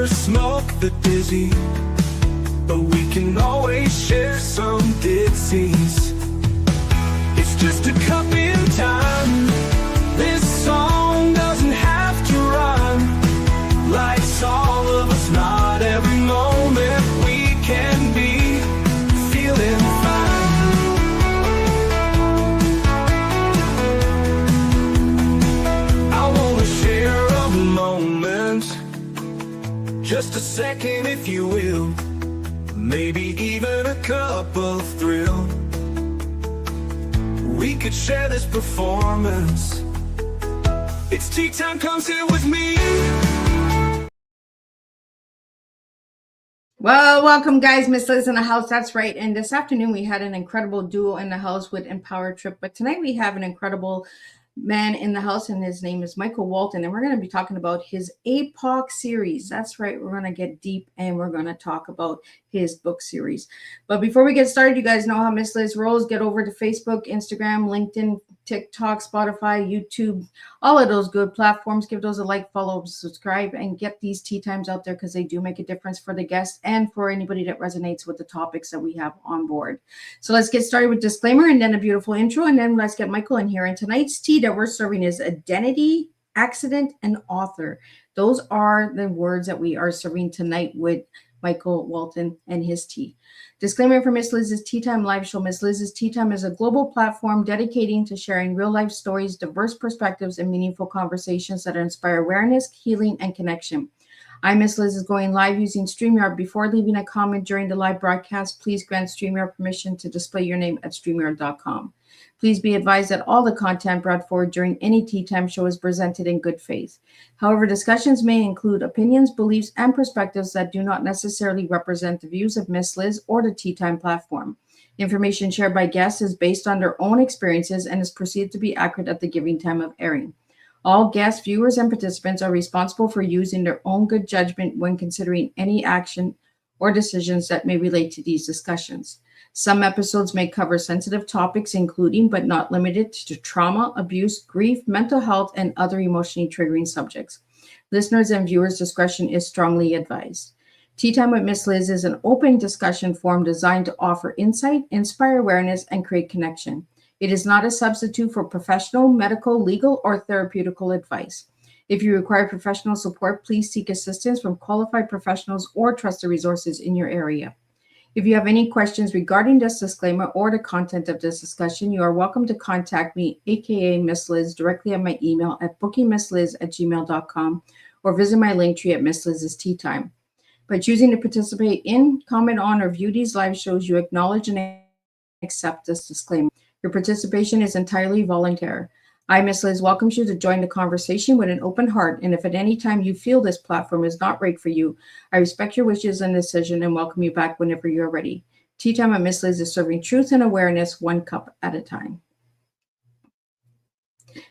never smoke the dizzy, but we can always share some dixies. It's just a cup in time. This song doesn't have to rhyme. Life's all of us, not every moment we can be feeling fine. I wanna share a moment, just a second if you will, maybe even a cup of thrill. We could share this performance. It's tea time, come sit with me. Well, welcome guys, Miss Liz in the house, that's right. And this afternoon we had an incredible duo in the house with Empower Trip, but tonight we have an incredible man in the house, and his name is Michael Walton, and we're going to be talking about his APOC series. That's right, we're going to get deep and we're going to talk about his book series. But before we get started, you guys know how Miss Liz rolls. Get over to Facebook, Instagram, LinkedIn, TikTok, Spotify, YouTube, all of those good platforms. Give those a like, follow, subscribe, and get these tea times out there because they do make a difference for the guests and for anybody that resonates with the topics that we have on board. So let's get started with disclaimer and then a beautiful intro, and then let's get Michael in here. And tonight's tea that we're serving is identity, accident, and author. Those are the words that we are serving tonight with Michael Walton and his tea. Disclaimer for Miss Liz's Tea Time live show. Miss Liz's Tea Time is a global platform dedicating to sharing real life stories, diverse perspectives, and meaningful conversations that inspire awareness, healing, and connection. I'm Miss Liz is going live using StreamYard. Before leaving a comment during the live broadcast, please grant StreamYard permission to display your name at StreamYard.com. Please be advised that all the content brought forward during any Tea Time show is presented in good faith. However, discussions may include opinions, beliefs, and perspectives that do not necessarily represent the views of Miss Liz or the Tea Time platform. Information shared by guests is based on their own experiences and is perceived to be accurate at the given time of airing. All guests, viewers, and participants are responsible for using their own good judgment when considering any action or decisions that may relate to these discussions. Some episodes may cover sensitive topics, including but not limited to trauma, abuse, grief, mental health, and other emotionally triggering subjects. Listeners' and viewers' discretion is strongly advised. Tea Time with Miss Liz is an open discussion forum designed to offer insight, inspire awareness, and create connection. It is not a substitute for professional, medical, legal, or therapeutical advice. If you require professional support, please seek assistance from qualified professionals or trusted resources in your area. If you have any questions regarding this disclaimer or the content of this discussion, you are welcome to contact me, aka Miss Liz, directly on my email at bookingmissliz@gmail.com or visit my link tree at Miss Liz's Tea Time. By choosing to participate in, comment on, or view these live shows, you acknowledge and accept this disclaimer. Your participation is entirely voluntary. I, Miss Liz, welcomes you to join the conversation with an open heart, and if at any time you feel this platform is not right for you, I respect your wishes and decision and welcome you back whenever you're ready. Tea Time at Miss Liz is serving truth and awareness one cup at a time.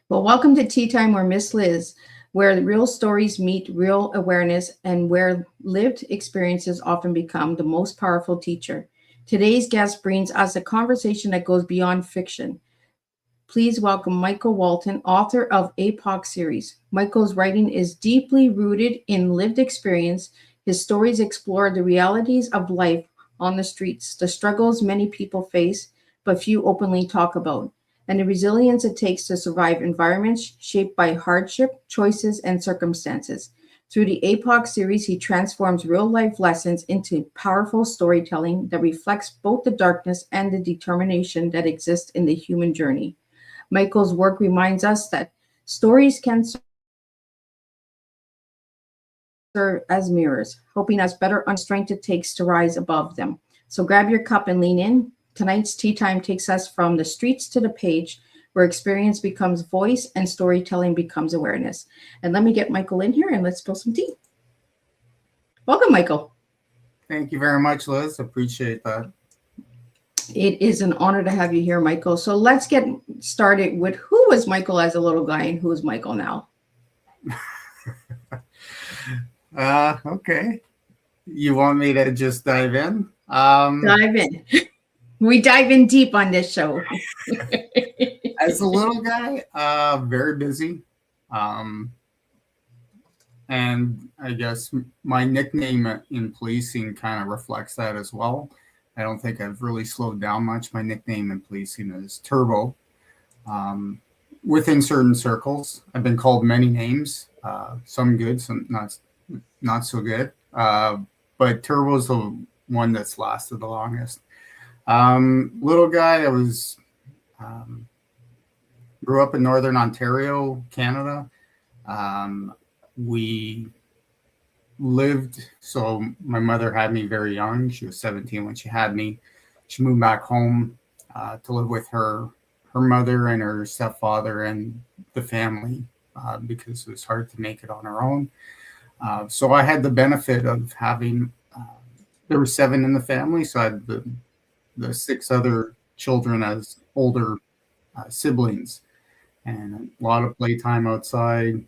Well, welcome to Tea Time where Miss Liz, where real stories meet real awareness and where lived experiences often become the most powerful teacher. Today's guest brings us a conversation that goes beyond fiction. Please welcome Michael Walton, author of APOC series. Michael's writing is deeply rooted in lived experience. His stories explore the realities of life on the streets, the struggles many people face, but few openly talk about, and the resilience it takes to survive environments shaped by hardship, choices, and circumstances. Through the APOC series, he transforms real-life lessons into powerful storytelling that reflects both the darkness and the determination that exists in the human journey. Michael's work reminds us that stories can serve as mirrors, helping us better understand the strength it takes to rise above them. So grab your cup and lean in. Tonight's Tea Time takes us from the streets to the page, where experience becomes voice and storytelling becomes awareness. And let me get Michael in here and let's spill some tea. Welcome, Michael. Thank you very much, Liz. Appreciate that. It is an honor to have you here, Michael. So let's get started with who was Michael as a little guy and who is Michael now? Okay. You want me to just dive in? Dive in. We dive in deep on this show. As a little guy, very busy. And I guess my nickname in policing kind of reflects that as well. I don't think I've really slowed down much. My nickname in policing is Turbo. Um, Within certain circles, I've been called many names, some good, some not so good. But Turbo's the one that's lasted the longest. Little guy, I was grew up in Northern Ontario, Canada. We lived, so my mother had me very young. She was 17 when she had me. She moved back home to live with her mother and her stepfather and the family because it was hard to make it on her own. So I had the benefit of having, there were 7 in the family, so I had the 6 other children as older siblings, and a lot of playtime outside,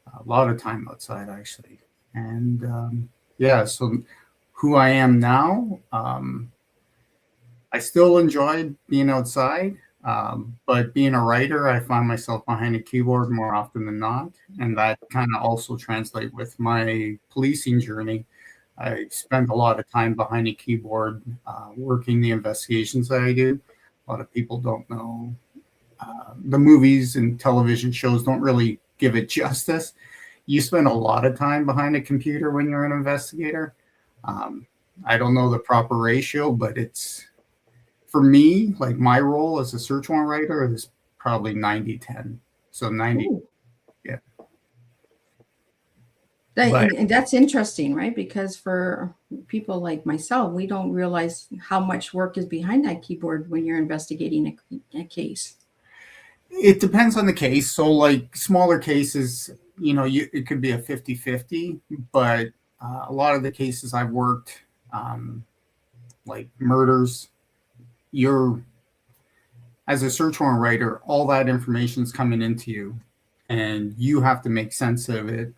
a lot of time outside actually. And yeah, so who I am now, I still enjoy being outside, but being a writer, I find myself behind a keyboard more often than not. And that kind of also translates with my policing journey. I spend a lot of time behind a keyboard working the investigations that I do. A lot of people don't know. The movies and television shows don't really give it justice. You spend a lot of time behind a computer when you're an investigator. I don't know the proper ratio, but it's, for me, like my role as a search warrant writer is probably 90-10. So 90, Ooh. yeah. And that's interesting, right? Because for people like myself, we don't realize how much work is behind that keyboard when you're investigating a case. It depends on the case. So like smaller cases, it could be a 50-50, but a lot of the cases I've worked, like murders, you're, as a search warrant writer, all that information is coming into you and you have to make sense of it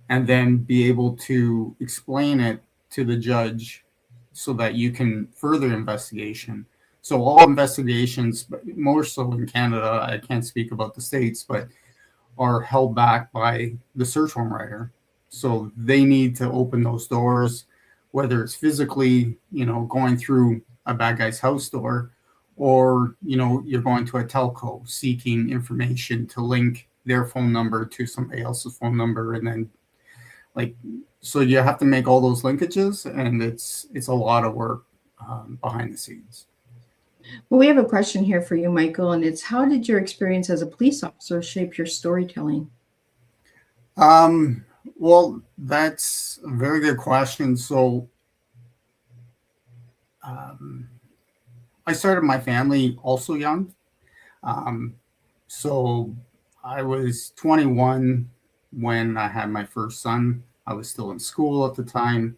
and then be able to explain it to the judge so that you can further investigation. So all investigations, but more so in Canada, I can't speak about the States, but are held back by the search warrant writer. So they need to open those doors, whether it's physically, going through a bad guy's house door, or, you're going to a telco seeking information to link their phone number to somebody else's phone number. And then so you have to make all those linkages, and it's a lot of work behind the scenes. Well, we have a question here for you, Michael, and it's, how did your experience as a police officer shape your storytelling? Well, that's a very good question. So I started my family also young. So I was 21 when I had my first son. I was still in school at the time.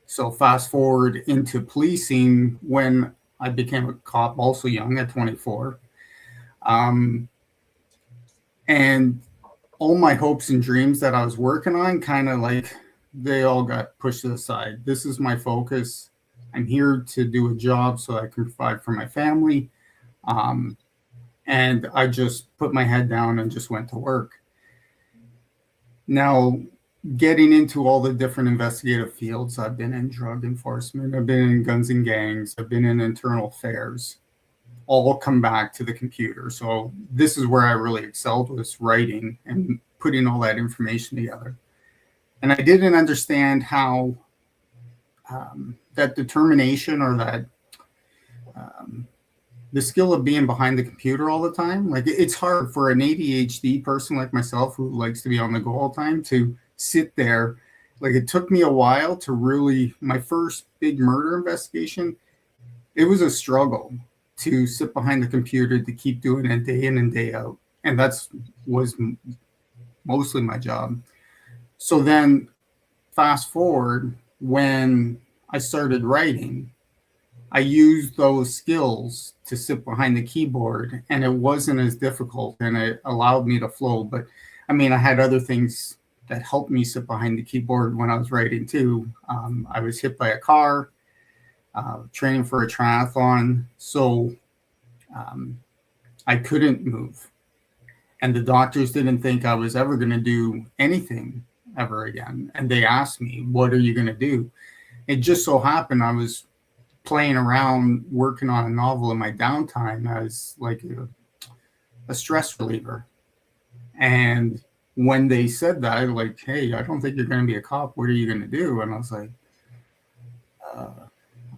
So fast forward into policing when I became a cop also young at 24. And all my hopes and dreams that I was working on kind of they all got pushed to the side. This is my focus. I'm here to do a job so I can provide for my family. And I just put my head down and just went to work. Now, getting into all the different investigative fields, I've been in drug enforcement, I've been in guns and gangs, I've been in internal affairs, all come back to the computer. So this is where I really excelled, was writing and putting all that information together. And I didn't understand how that determination or that the skill of being behind the computer all the time, it's hard for an ADHD person like myself who likes to be on the go all the time to sit there. It took me a while to really, my first big murder investigation, it was a struggle to sit behind the computer to keep doing it day in and day out. And was mostly my job. So then fast forward, when I started writing, I used those skills to sit behind the keyboard, and it wasn't as difficult, and it allowed me to flow. But I mean, I had other things that helped me sit behind the keyboard when I was writing too. I was hit by a car, training for a triathlon, so I couldn't move. And the doctors didn't think I was ever going to do anything ever again. And they asked me, what are you going to do? It just so happened I was playing around working on a novel in my downtime as like a stress reliever. And when they said that, like, hey, I don't think you're going to be a cop. What are you going to do? And I was like,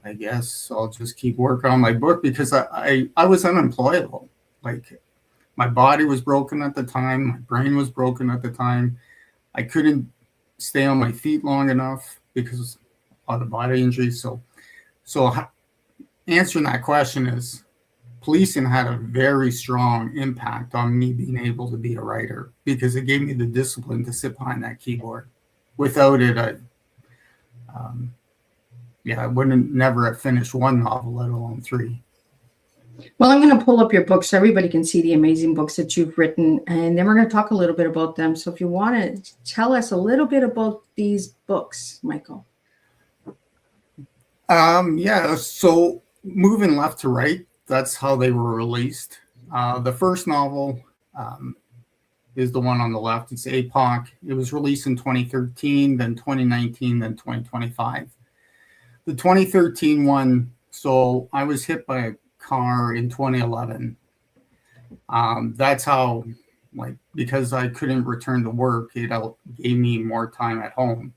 I guess I'll just keep working on my book, because I was unemployable. Like, my body was broken at the time. My brain was broken at the time. I couldn't stay on my feet long enough because of a lot of body injuries. So answering that question is, policing had a very strong impact on me being able to be a writer, because it gave me the discipline to sit behind that keyboard. Without it, I wouldn't never have finished one novel, let alone 3. Well, I'm going to pull up your books so everybody can see the amazing books that you've written, and then we're going to talk a little bit about them. So if you want to tell us a little bit about these books, Michael. So moving left to right, that's how they were released. The first novel is the one on the left. It's APOC. It was released in 2013, then 2019, then 2025. The 2013 one, so I was hit by a car in 2011. That's how, like, because I couldn't return to work, it gave me more time at home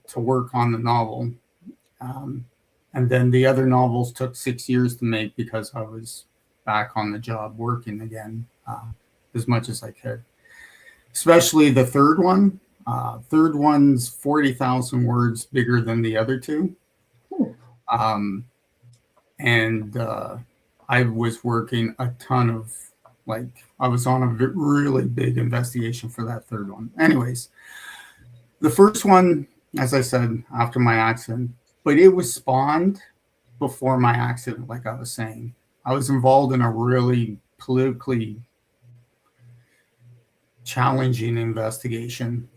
to work on the novel. And then the other novels took 6 years to make because I was back on the job working again as much as I could. Especially the third one. Third one's 40,000 words bigger than the other 2. I was working a ton of, I was on a really big investigation for that third one. Anyways, the first one, as I said, after my accident, but it was spawned before my accident, like I was saying. I was involved in a really politically challenging investigation,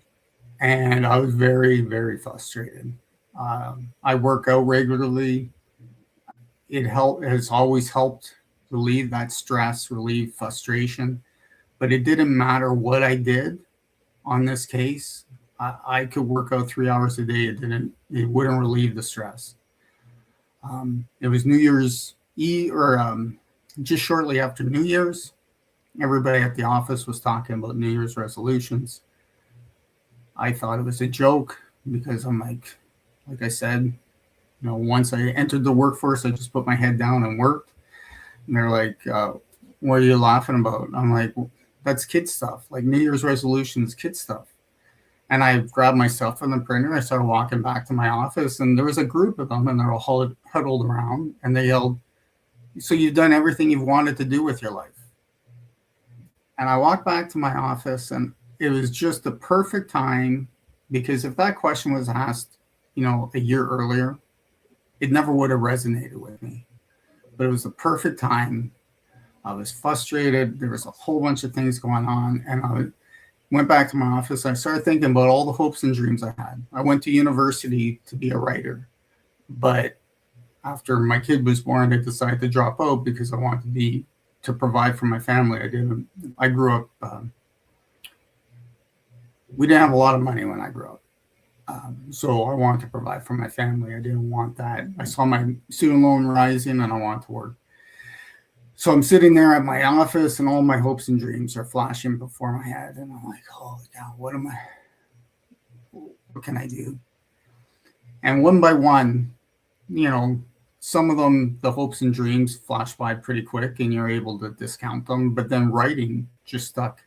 and I was very, very frustrated. I work out regularly. It has always helped relieve that stress, relieve frustration, but it didn't matter what I did on this case. I could work out 3 hours a day. It wouldn't relieve the stress. It was New Year's Eve, or just shortly after New Year's. Everybody at the office was talking about New Year's resolutions. I thought it was a joke, because I'm like I said, once I entered the workforce, I just put my head down and worked. And they're like, what are you laughing about? I'm like, well, that's kid stuff. Like, New Year's resolutions, kid stuff. And I grabbed myself from the printer. I started walking back to my office, and there was a group of them, and they're all huddled around, and they yelled, "So you've done everything you've wanted to do with your life?" And I walked back to my office, and it was just the perfect time, because if that question was asked, a year earlier, it never would have resonated with me. But it was the perfect time. I was frustrated. There was a whole bunch of things going on, and I went back to my office. I started thinking about all the hopes and dreams I had. I went to university to be a writer, but after my kid was born, I decided to drop out because I wanted to provide for my family. I grew up, we didn't have a lot of money when I grew up. So I wanted to provide for my family. I didn't want that. I saw my student loan rising, and I wanted to work. So I'm sitting there at my office, and all my hopes and dreams are flashing before my head. And I'm like, holy cow, what can I do? And one by one, some of them, the hopes and dreams flash by pretty quick, and you're able to discount them. But then writing just stuck.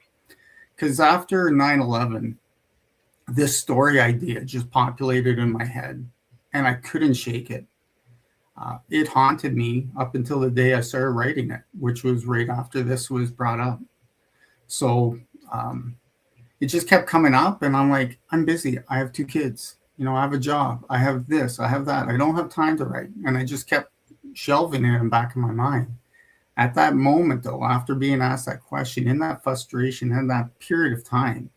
Because after 9/11, this story idea just populated in my head, and I couldn't shake it. It haunted me up until the day I started writing it, which was right after this was brought up. So it just kept coming up, and I'm like, I'm busy. I have 2 kids. I have a job. I have this. I have that. I don't have time to write. And I just kept shelving it in the back of my mind. At that moment, though, after being asked that question, in that frustration, in that period of time,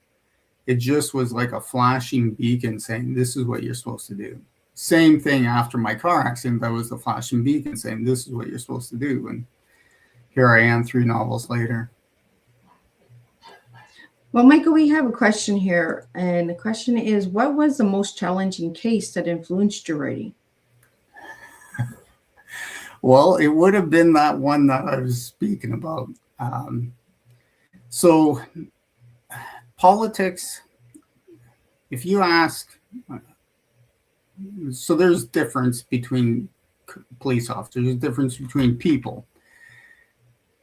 it just was like a flashing beacon saying, this is what you're supposed to do. Same thing after my car accident, that was the flashing beacon saying, this is what you're supposed to do. And here I am 3 novels later. Well, Michael, we have a question here, and the question is, what was the most challenging case that influenced your writing? Well, it would have been that one that I was speaking about. So politics, if you ask, so there's difference between police officers, there's difference between people.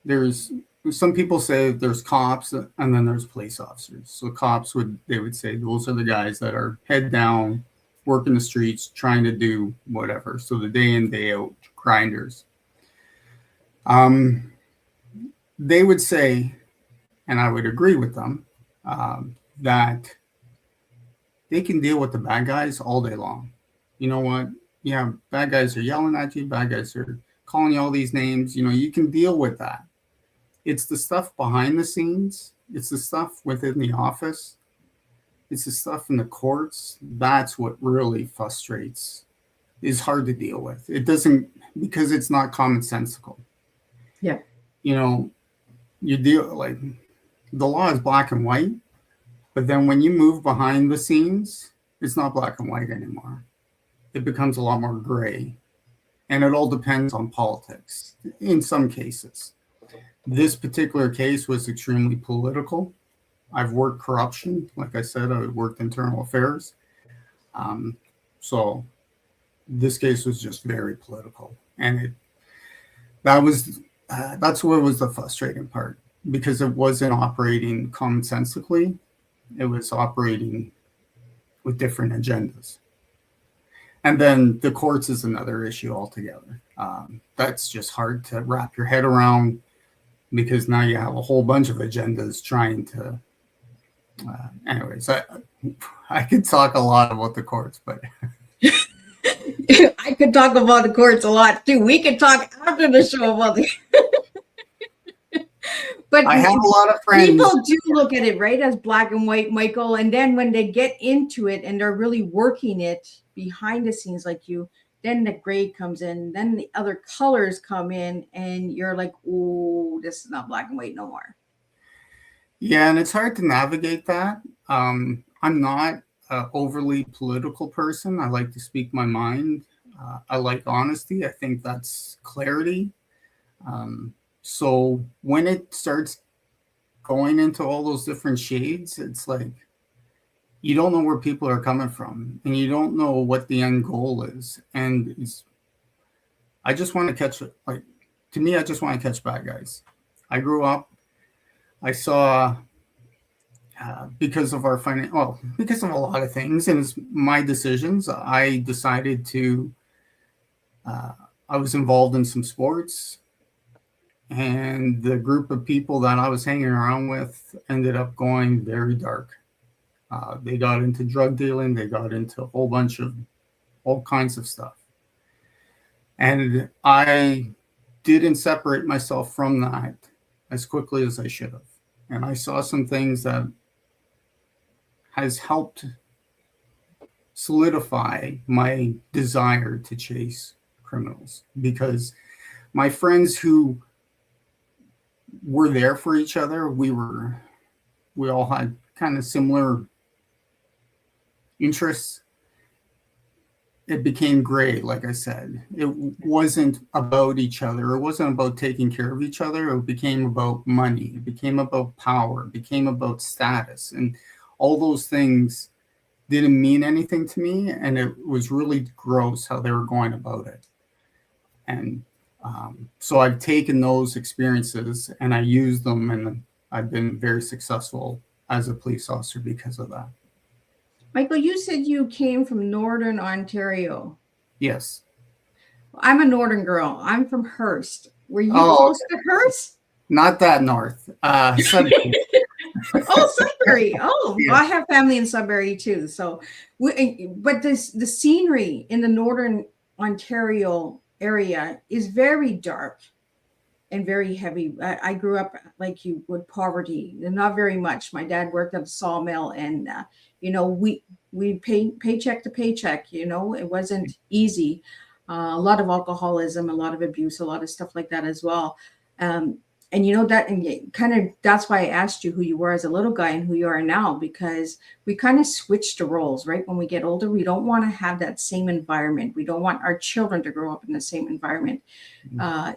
There's some people say there's cops and then there's police officers. So cops would say those are the guys that are head down, working the streets, trying to do whatever. So the day in, day out grinders. They would say, and I would agree with them, that they can deal with the bad guys all day long. You know what? Yeah, bad guys are yelling at you, bad guys are calling you all these names. You can deal with that. It's the stuff behind the scenes. It's the stuff within the office. It's the stuff in the courts. That's what really frustrates, is hard to deal with. It doesn't, because it's not commonsensical. Yeah. You deal, like, the law is black and white, but then when you move behind the scenes, it's not black and white anymore. It becomes a lot more gray. And it all depends on politics in some cases. This particular case was extremely political. I've worked corruption. Like I said, I worked internal affairs. So this case was just very political. And that's what was the frustrating part, because it wasn't operating commonsensically. It was operating with different agendas. And then the courts is another issue altogether. That's just hard to wrap your head around, because now you have a whole bunch of agendas trying to. Anyways, I could talk a lot about the courts, but I could talk about the courts a lot too. We could talk after the show about the. But I have a lot of friends. People do look at it, right, as black and white, Michael, and then when they get into it and they're really working it behind the scenes like you, then the gray comes in, then the other colors come in, and you're like, oh, this is not black and white no more. Yeah, and it's hard to navigate that. I'm not an overly political person. I like to speak my mind. I like honesty. I think that's clarity. So when it starts going into all those different shades, it's like you don't know where people are coming from, and you don't know what the end goal is. And I just want to catch, like, to me, I just want to catch bad guys. I grew up, I saw, because of our because of a lot of things, and it's my decisions, I decided to, I was involved in some sports, and the group of people that I was hanging around with ended up going very dark. They got into drug dealing. They got into a whole bunch of all kinds of stuff. And I didn't separate myself from that as quickly as I should have. And I saw some things that has helped solidify my desire to chase criminals, because my friends who were there for each other, we all had kind of similar interests. It became gray, like I said. It wasn't about each other. It wasn't about taking care of each other. It became about money. It became about power. It became about status. And all those things didn't mean anything to me. And it was really gross how they were going about it. And so I've taken those experiences and I used them, and I've been very successful as a police officer because of that. Michael, you said you came from Northern Ontario. Yes. I'm a Northern girl. I'm from Hearst. Were you close to Hearst? Not that north. Sudbury. Oh, Sudbury. Oh, Yeah. I have family in Sudbury too. So, but the scenery in the Northern Ontario area is very dark and very heavy. I grew up like you with poverty, not very much. My dad worked at a sawmill, and we paid paycheck to paycheck. It wasn't easy. A lot of alcoholism, a lot of abuse, a lot of stuff like that as well. And you know that, and kind of that's why I asked you who you were as a little guy and who you are now, because we kind of switch the roles, right? When we get older, we don't want to have that same environment. We don't want our children to grow up in the same environment,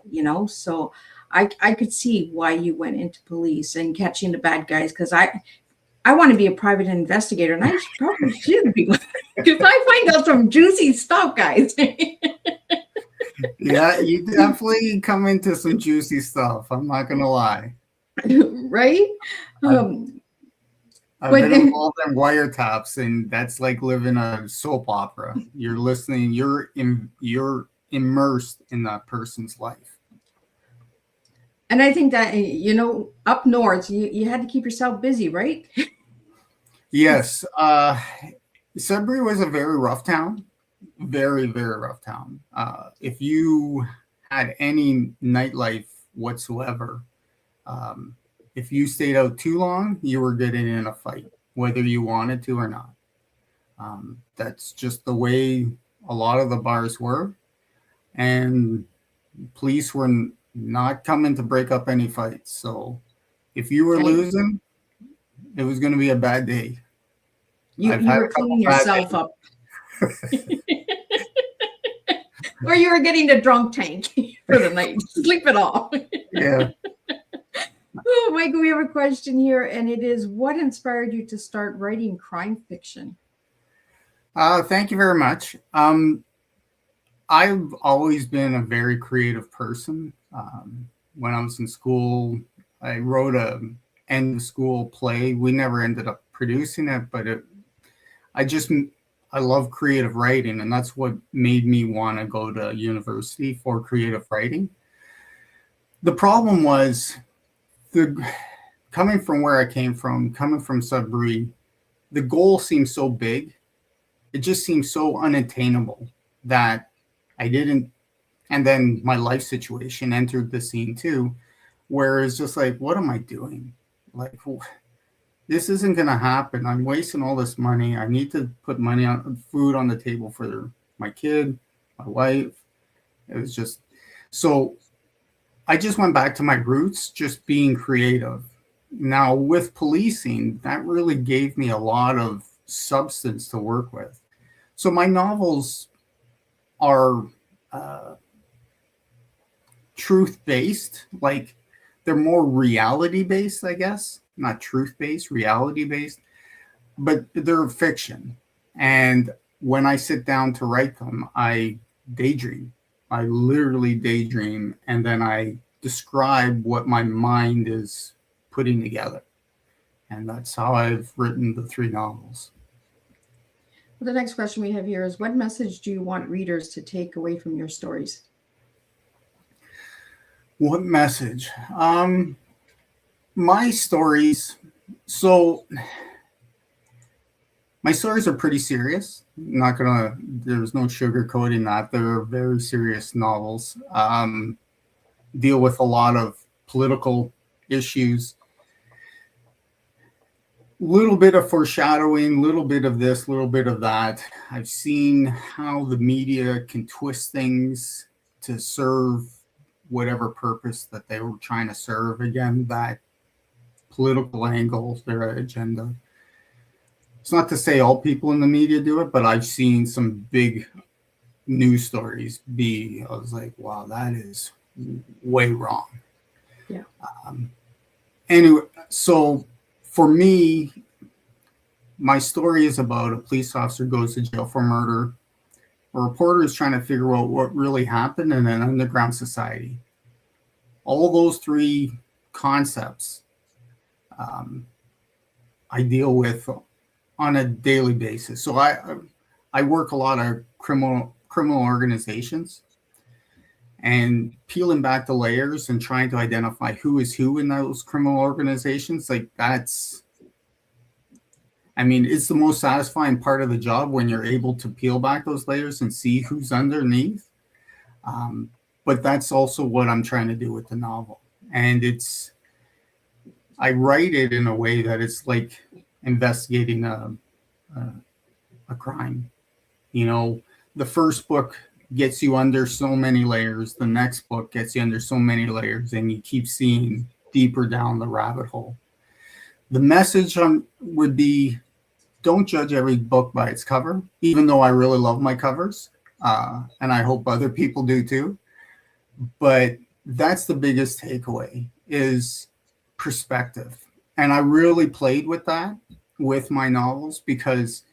you know. So I could see why you went into police and catching the bad guys, because I want to be a private investigator, and I probably should be, because I find out some juicy stuff, guys. Yeah, you definitely come into some juicy stuff. I'm not gonna lie. Right? I've But been involved in wiretaps, and that's like living a soap opera. You're listening. You're immersed in that person's life. and I think that, you know, up north, you had to keep yourself busy, right? Yes, Sudbury was a very rough town. Very, very rough town. If you had any nightlife whatsoever, if you stayed out too long, you were getting in a fight, whether you wanted to or not. That's just the way a lot of the bars were, and police were not coming to break up any fights. So if you were Right. losing, it was going to be a bad day. You I've had were a couple cleaning bad yourself days. up, or you were getting the drunk tank for the night. Sleep it off. Yeah. Oh, Michael, we have a question here, and it is, what inspired you to start writing crime fiction? Thank you very much. I've always been a very creative person. When I was in school, I wrote a end of school play. We never ended up producing it, but I love creative writing, and that's what made me want to go to university for creative writing. The problem was coming from where I came from, coming from Sudbury, the goal seemed so big. It just seemed so unattainable that I didn't. And then my life situation entered the scene too, where it's just like, what am I doing? Like, this isn't going to happen. I'm wasting all this money. I need to put money on food on the table for my kid, my wife. It was just so I just went back to my roots, just being creative. Now, with policing, that really gave me a lot of substance to work with. So my novels are truth-based, like they're more reality-based, I guess. Not truth-based, reality-based, but they're fiction. And when I sit down to write them, I daydream. I literally daydream, and then I describe what my mind is putting together. And that's how I've written the 3 novels. Well, the next question we have here is, what message do you want readers to take away from your stories? What message? My stories. So my stories are pretty serious. There's no sugarcoating that. They're very serious novels. Deal with a lot of political issues. Little bit of foreshadowing, little bit of this, little bit of that. I've seen how the media can twist things to serve whatever purpose that they were trying to serve. Again, that political angle, their agenda. It's not to say all people in the media do it, but I've seen some big news stories I was like, wow, that is way wrong. Yeah. Anyway, so for me, my story is about a police officer goes to jail for murder. A reporter is trying to figure out what really happened in an underground society. All those 3 concepts I deal with on a daily basis. So I work a lot of criminal organizations, and peeling back the layers and trying to identify who is who in those criminal organizations. Like it's the most satisfying part of the job when you're able to peel back those layers and see who's underneath. But that's also what I'm trying to do with the novel. And I write it in a way that it's like investigating a crime. You know, the first book gets you under so many layers. The next book gets you under so many layers, and you keep seeing deeper down the rabbit hole. The message would be, don't judge every book by its cover, even though I really love my covers, and I hope other people do too. But that's the biggest takeaway, is perspective. And I really played with that with my novels, because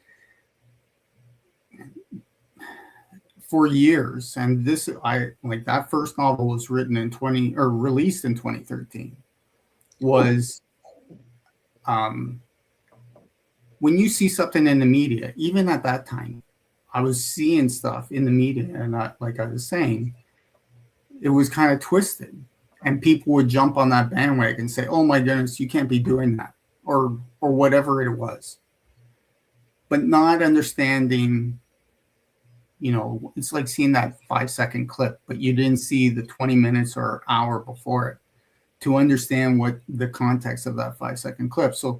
for years, and this, I like, that first novel was written in released in 2013, was when you see something in the media, even at that time, I was seeing stuff in the media, and like I was saying, it was kind of twisted, and people would jump on that bandwagon and say, "Oh my goodness, you can't be doing that," or whatever it was, but not understanding. It's like seeing that 5-second clip, but you didn't see the 20 minutes or hour before it to understand what the context of that 5-second clip. So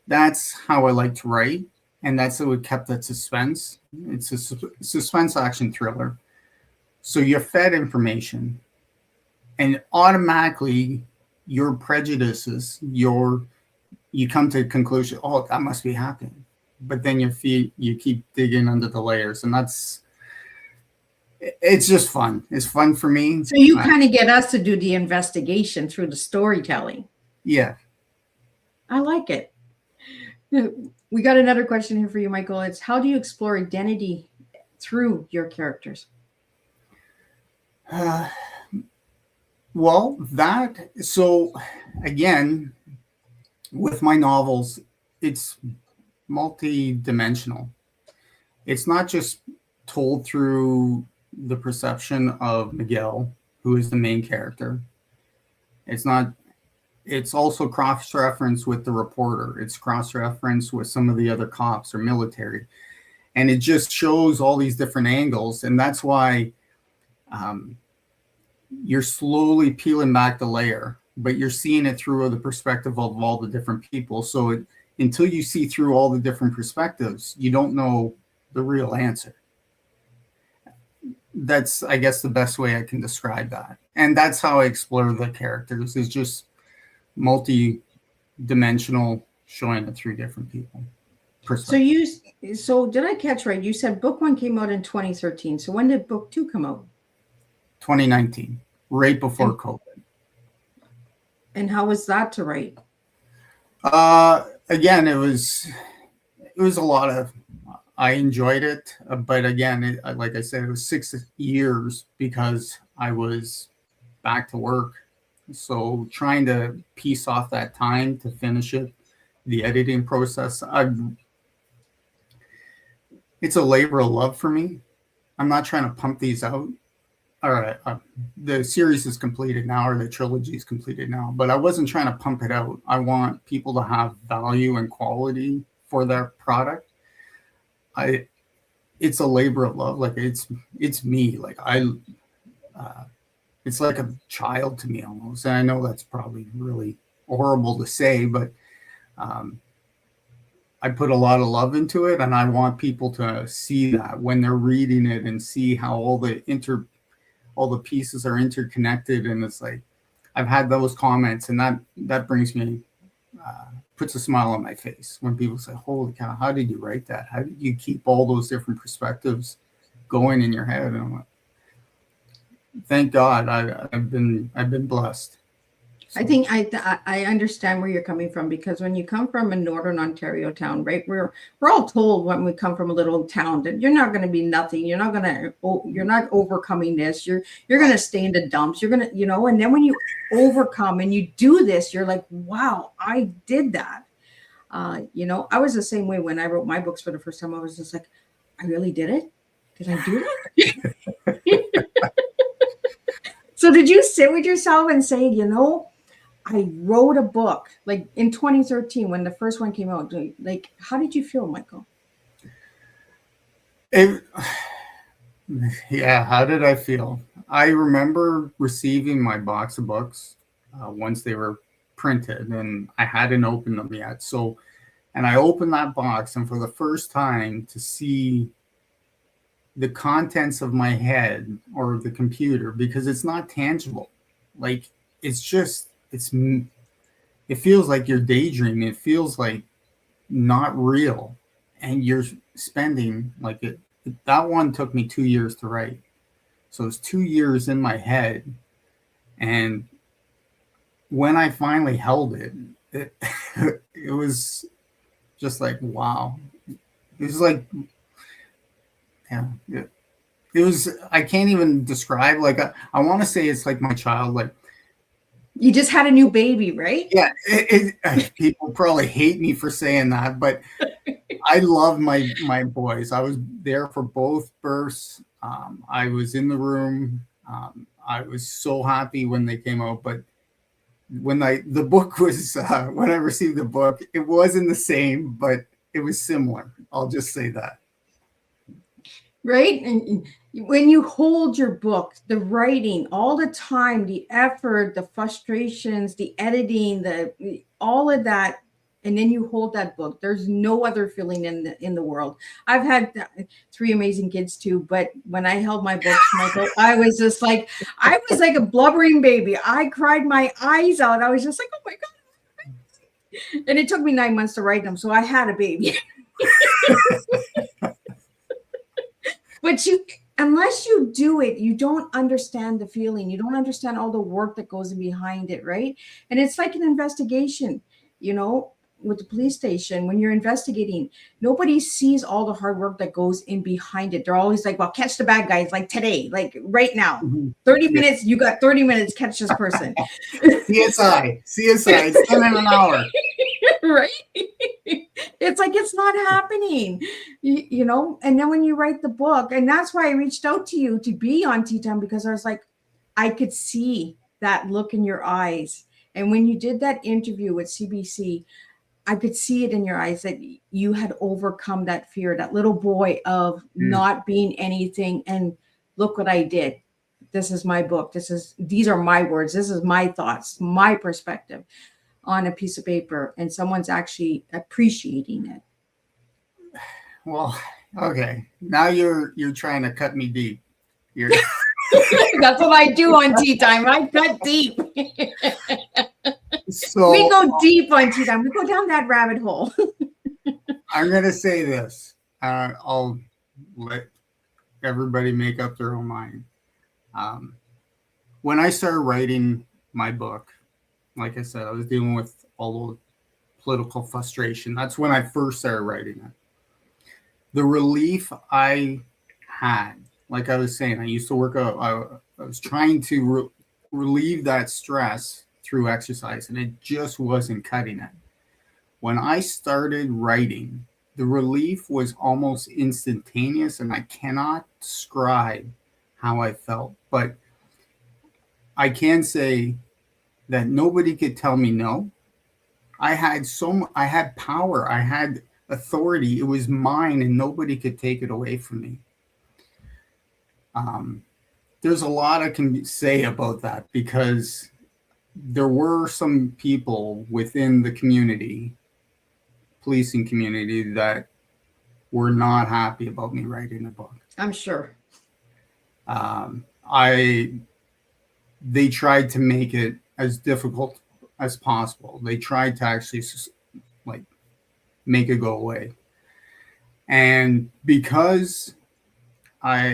that's how I like to write, and that's how it kept that suspense. It's a suspense action thriller. So you're fed information, and automatically your prejudices, you come to the conclusion, oh, that must be happening. But then you keep digging under the layers, and it's just fun. It's fun for me. So you kind of get us to do the investigation through the storytelling. Yeah. I like it. We got another question here for you, Michael. It's, how do you explore identity through your characters? So again, with my novels, it's multi-dimensional. It's not just told through the perception of Miguel, who is the main character. It's also cross-referenced with the reporter. It's cross-referenced with some of the other cops or military. And it just shows all these different angles. And that's why you're slowly peeling back the layer, but you're seeing it through the perspective of all the different people. So until you see through all the different perspectives, you don't know the real answer. That's, I guess, the best way I can describe that. And that's how I explore the characters, is just multi-dimensional, showing it through different people. So did I catch right? You said book 1 came out in 2013. So when did book 2 come out? 2019, right before COVID. And how was that to write? Again, it was a lot of, I enjoyed it, but again, like I said, it was 6 years because I was back to work. So trying to piece off that time to finish it, the editing process, it's a labor of love for me. I'm not trying to pump these out. All right, the series is completed now, or the trilogy is completed now, but I wasn't trying to pump it out. I want people to have value and quality for their product. It's a labor of love. Like it's me. Like it's like a child to me almost. And I know that's probably really horrible to say, but I put a lot of love into it, and I want people to see that when they're reading it and see how all the pieces are interconnected. And it's like, I've had those comments, and that brings me, puts a smile on my face when people say, holy cow, how did you write that? How did you keep all those different perspectives going in your head? And I'm like, thank God, I've been blessed. So. I think I understand where you're coming from, because when you come from a Northern Ontario town, right, we're all told when we come from a little town that you're not going to be nothing. You're not overcoming this. You're going to stay in the dumps. You're going to, and then when you overcome and you do this, you're like, wow, I did that. I was the same way when I wrote my books for the first time. I was just like, I really did it. Did I do that? So did you sit with yourself and say, I wrote a book like in 2013 when the first one came out? Like, how did you feel, Michael? Yeah, how did I feel? I remember receiving my box of books once they were printed, and I hadn't opened them yet. And I opened that box, and for the first time to see the contents of my head or the computer, because it's not tangible. Like, it's just, it feels like you're daydreaming. It feels like not real. And you're spending like that one took me 2 years to write. So it's 2 years in my head. And when I finally held it, it was just like, wow. It was like, yeah, it was, I can't even describe, like, I want to say it's like my child, like, You just had a new baby, right? yeah, people probably hate me for saying that, but I love my boys. I was there for both births. I was in the room. I was so happy when they came out, but when the book was, when I received the book, it wasn't the same, but it was similar. I'll just say that. Right? And when you hold your book, the writing, all the time, the effort, the frustrations, the editing, all of that, and then you hold that book, there's no other feeling in the world. I've had 3 amazing kids too, but when I held my books, Michael, I was like a blubbering baby. I cried my eyes out. I was just like, oh my God. And it took me 9 months to write them, so I had a baby. But unless you do it, you don't understand the feeling. You don't understand all the work that goes behind it, right? And it's like an investigation, with the police station. When you're investigating, nobody sees all the hard work that goes in behind it. They're always like, well, catch the bad guys, like today, like right now. 30 minutes, you got 30 minutes, catch this person. CSI, it's in an hour. Right? It's like, it's not happening, and then when you write the book, and that's why I reached out to you to be on Teatime, because I was like, I could see that look in your eyes. And when you did that interview with CBC, I could see it in your eyes that you had overcome that fear, that little boy of not being anything. And look what I did. This is my book. These are my words. This is my thoughts, my perspective on a piece of paper, and someone's actually appreciating it. Well, okay. Now you're trying to cut me deep. That's what I do on Teatime. I cut deep. So we go deep on Teatime. We go down that rabbit hole. I'm going to say this. I'll let everybody make up their own mind. When I started writing my book, like I said, I was dealing with all the political frustration. That's when I first started writing it. The relief I had, like I was saying, I used to work out. I was trying to relieve that stress through exercise, and it just wasn't cutting it. When I started writing, the relief was almost instantaneous, and I cannot describe how I felt. But I can say that nobody could tell me no. I had power. I had authority. It was mine, and nobody could take it away from me. There's a lot I can say about that, because there were some people within the community, policing community, that were not happy about me writing a book. I'm sure. They tried to make it as difficult as possible. They tried to actually make it go away. And because of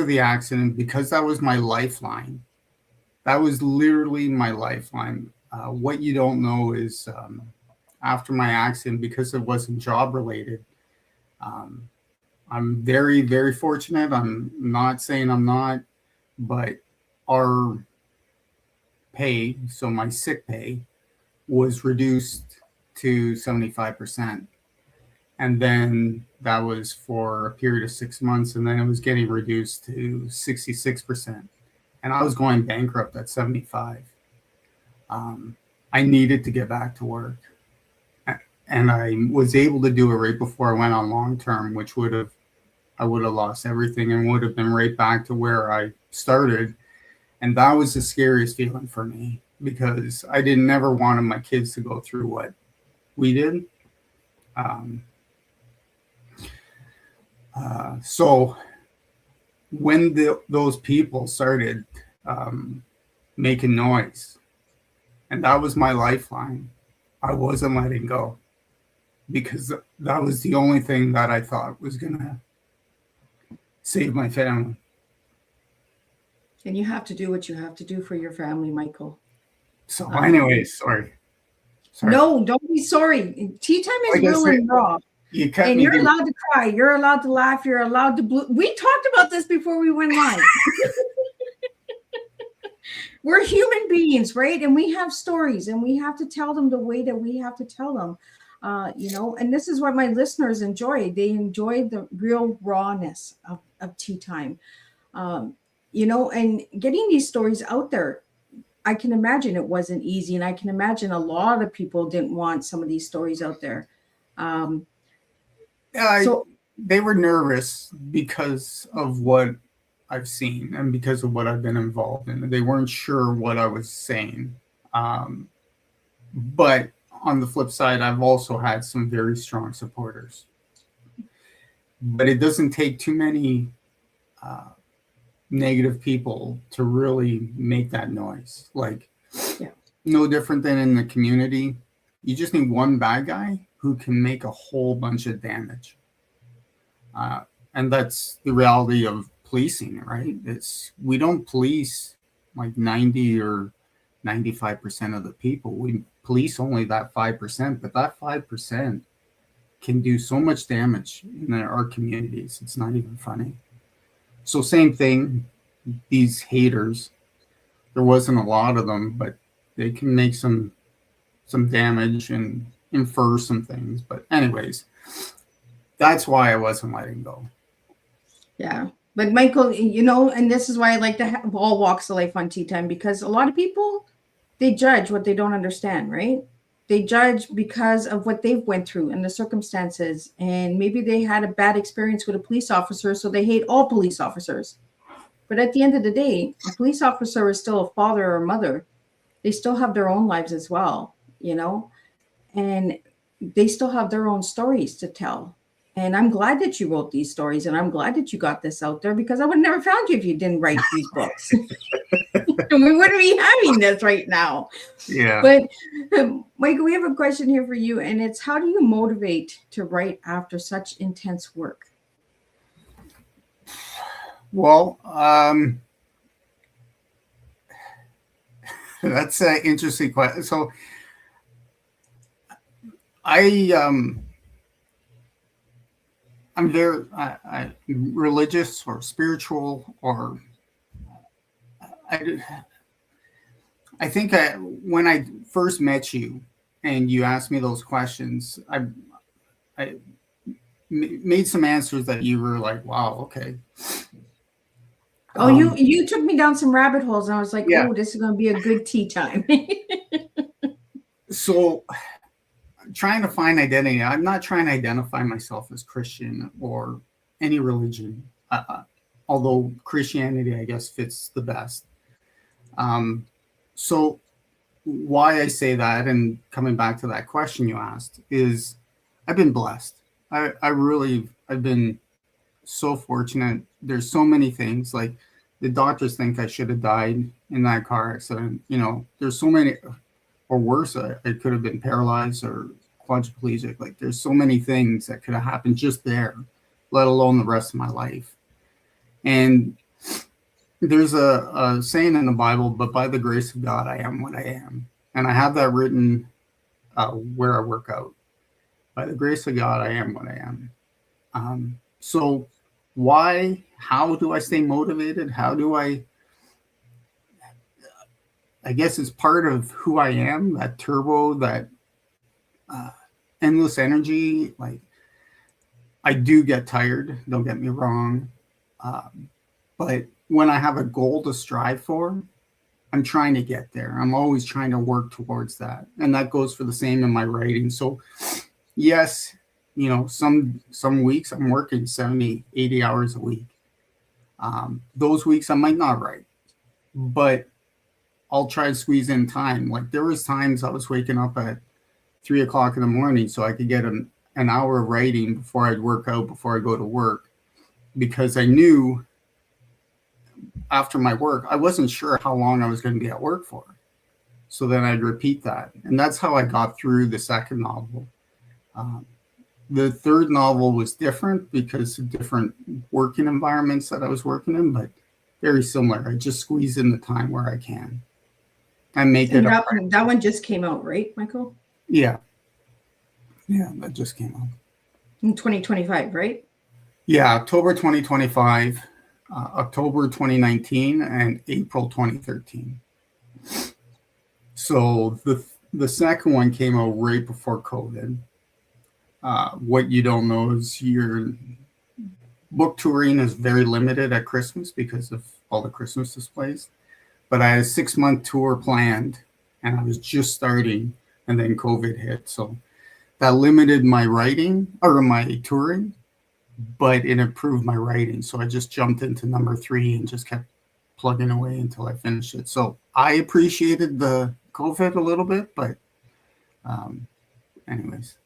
the accident, because that was my lifeline, that was literally my lifeline. What you don't know is after my accident, because it wasn't job related, I'm very, very fortunate. I'm not saying I'm not, but our pay, so my sick pay, was reduced to 75%. And then that was for a period of 6 months, and then it was getting reduced to 66%. And I was going bankrupt at 75. I needed to get back to work. And I was able to do it right before I went on long term, which I would have lost everything and would have been right back to where I started. And that was the scariest feeling for me, because I never wanted my kids to go through what we did. So when those people started making noise, and that was my lifeline, I wasn't letting go, because that was the only thing that I thought was going to save my family. And you have to do what you have to do for your family, Michael. So anyways, sorry. No, don't be sorry. Tea time is real and raw. And you're allowed to cry. You're allowed to laugh. You're allowed to We talked about this before we went live. We're human beings, right? And we have stories, and we have to tell them the way that we have to tell them. And this is what my listeners enjoy. They enjoy the real rawness of tea time. And getting these stories out there, I can imagine it wasn't easy. And I can imagine a lot of people didn't want some of these stories out there. So they were nervous because of what I've seen and because of what I've been involved in. They weren't sure what I was saying. But on the flip side, I've also had some very strong supporters. But it doesn't take too many negative people to really make that noise. Like, no different than in the community. You just need one bad guy who can make a whole bunch of damage. And that's the reality of policing, right? We don't police like 90 or 95% of the people. We police only that 5%, but that 5% can do so much damage in our communities. It's not even funny. So same thing, these haters, there wasn't a lot of them, but they can make some damage and infer some things. But anyways, that's why I wasn't letting go. Yeah. But Michael, and this is why I like to have all walks of life on Tea Time, because a lot of people, they judge what they don't understand, right? They judge because of what they've went through and the circumstances. And maybe they had a bad experience with a police officer, so they hate all police officers. But at the end of the day, a police officer is still a father or a mother. They still have their own lives as well, and they still have their own stories to tell. And I'm glad that you wrote these stories, and I'm glad that you got this out there, because I would have never found you if you didn't write these books. And we wouldn't be having this right now. Yeah. But Michael, we have a question here for you, and it's, how do you motivate to write after such intense work? Well, that's an interesting question. So I'm very religious or spiritual, or I think when I first met you and you asked me those questions, I made some answers that you were like, wow, okay. Oh, you took me down some rabbit holes, and I was like, oh, this is going to be a good tea time. So trying to find identity. I'm not trying to identify myself as Christian or any religion, although Christianity, I guess, fits the best. So why I say that, and coming back to that question you asked, is I've been blessed. I've been so fortunate. There's so many things, like the doctors think I should have died in that car accident. There's so many, or worse, I could have been paralyzed or quadriplegic. Like, there's so many things that could have happened just there, let alone the rest of my life. And there's a saying in the Bible, but by the grace of God, I am what I am. And I have that written where I work out. By the grace of God, I am what I am. So how do I stay motivated? How do I guess it's part of who I am, that turbo, that endless energy. Like, I do get tired, don't get me wrong. But when I have a goal to strive for, I'm trying to get there. I'm always trying to work towards that. And that goes for the same in my writing. So yes, some weeks I'm working 70, 80 hours a week. Those weeks I might not write, but I'll try to squeeze in time. Like, there was times I was waking up at 3:00 in the morning so I could get an hour of writing before I'd work out, before I go to work. because I knew after my work, I wasn't sure how long I was going to be at work for. So then I'd repeat that. And that's how I got through the second novel. The third novel was different because of different working environments that I was working in, but very similar. I just squeeze in the time where I can and make it that one just came out, right, Michael? Yeah. Yeah, that just came out. In 2025, right? Yeah, October 2025, October 2019, and April 2013. So the second one came out right before COVID. What you don't know is your book touring is very limited at Christmas because of all the Christmas displays. But I had a 6-month tour planned, and I was just starting, and then COVID hit. So that limited my writing or my touring, but it improved my writing. So I just jumped into number 3 and just kept plugging away until I finished it. So I appreciated the COVID a little bit, but anyways.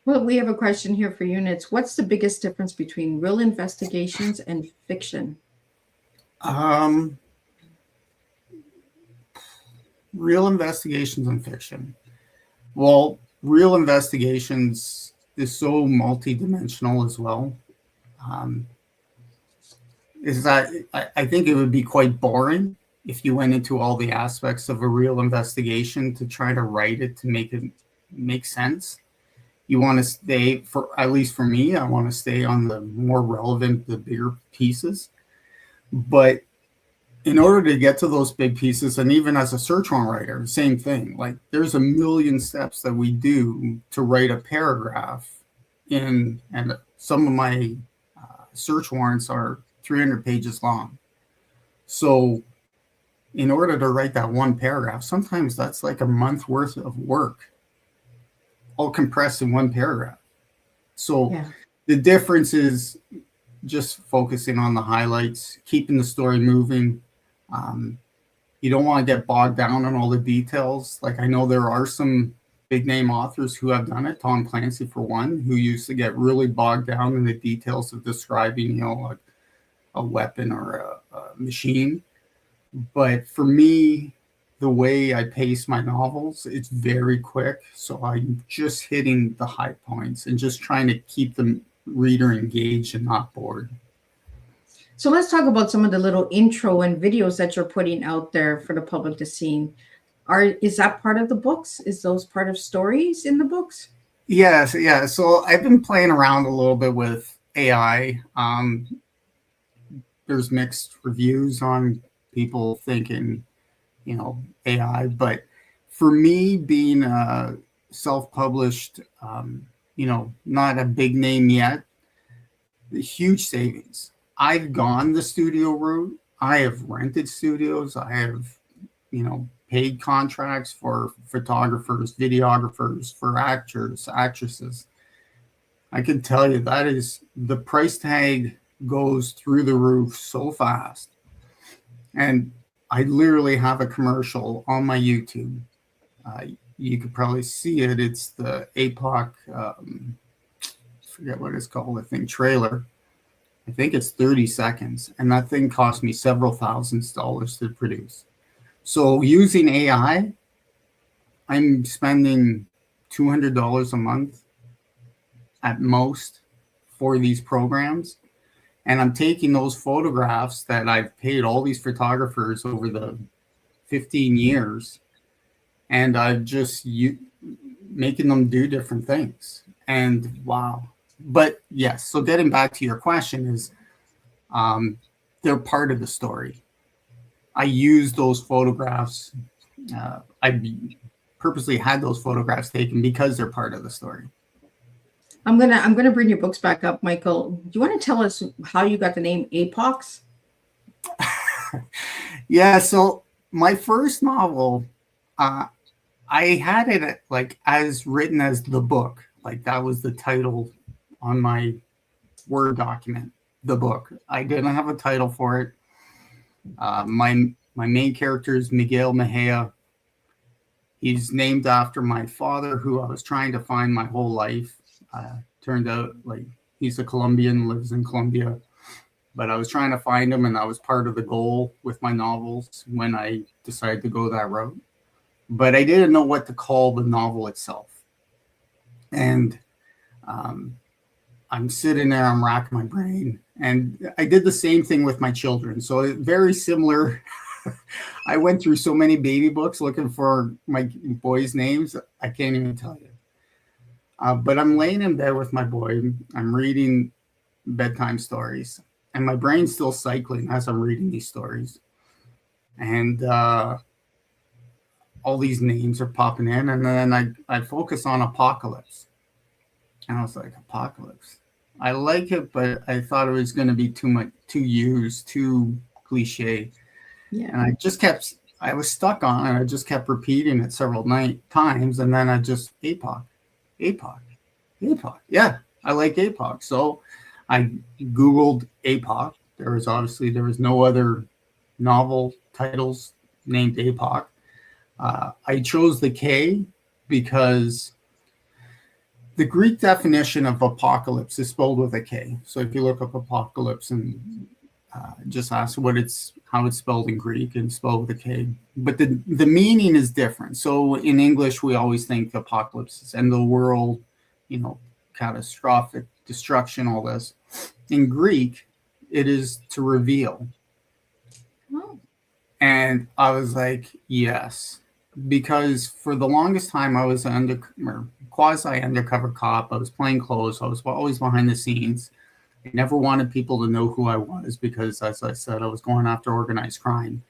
Well, we have a question here for you, and it's, what's the biggest difference between real investigations and fiction? Real investigations and fiction. Well, real investigations is so multidimensional as well. Is that I think it would be quite boring if you went into all the aspects of a real investigation to try to write it to make it make sense. You want to stay, for at least for me, I want to stay on the more relevant, the bigger pieces. But in order to get to those big pieces, and even as a search warrant writer, same thing. Like there's a million steps that we do to write a paragraph in, and some of my search warrants are 300 pages long. So in order to write that one paragraph, sometimes that's like a month worth of work, all compressed in one paragraph. So the difference is just focusing on the highlights, keeping the story moving. You don't want to get bogged down on all the details. Like I know there are some big name authors who have done it. Tom Clancy, for one, who used to get really bogged down in the details of describing, you know, a weapon or a machine. But for me, the way I pace my novels, it's very quick. So I'm just hitting the high points and just trying to keep the reader engaged and not bored. So let's talk about some of the little intro and videos that you're putting out there for the public to see. Is that part of the books? Is those part of stories in the books? Yes, yeah. So I've been playing around a little bit with AI. There's mixed reviews on people thinking, you know, AI, but for me, being a self-published, you know, not a big name yet, the huge savings. I've gone the studio route. I have rented studios. I have, you know, paid contracts for photographers, videographers, for actors, actresses. I can tell you that is, the price tag goes through the roof so fast. And I literally have a commercial on my YouTube. You could probably see it. It's the APOC, forget what it's called, I think, trailer. I think it's 30 seconds. And that thing cost me several $1000s to produce. So using AI, I'm spending $200 a month at most for these programs. And I'm taking those photographs that I've paid all these photographers over the 15 years, and I've just making them do different things. And wow. But yes, so getting back to your question is, they're part of the story. I use those photographs. I purposely had those photographs taken because they're part of the story. I'm gonna bring your books back up, Michael. Do you want to tell us how you got the name APOX? Yeah, so my first novel, I had it like as written as the book. Like that was the title on my Word document, the book. I didn't have a title for it. My main character is Miguel Mejia. He's named after my father, who I was trying to find my whole life. Turned out like He's a Colombian, lives in Colombia. But I was trying to find him, and that was part of the goal with my novels when I decided to go that route. But I didn't know what to call the novel itself. And I'm sitting there, I'm racking my brain. And I did the same thing with my children. So very similar. I went through so many baby books looking for my boys' names. I can't even tell you. But I'm laying in bed with my boy. I'm reading bedtime stories. And my brain's still cycling as I'm reading these stories. And all these names are popping in. And then I focus on apocalypse. And I was like, apocalypse. I like it, but I thought it was going to be too used, too cliche. Yeah. And I was stuck on it. I just kept repeating it several times. And then I just, APOC. Yeah, I like APOC. So I Googled APOC. There was no other novel titles named APOC. I chose the K because the Greek definition of apocalypse is spelled with a K. So if you look up apocalypse and just ask how it's spelled in Greek, and spelled with a K. But the meaning is different. So in English, we always think apocalypse is end of the world, catastrophic destruction, all this. In Greek, it is to reveal. Oh. And I was like, yes. Because for the longest time, I was quasi undercover cop. I was plain clothes. I was always behind the scenes. I never wanted people to know who I was because, as I said, I was going after organized crime.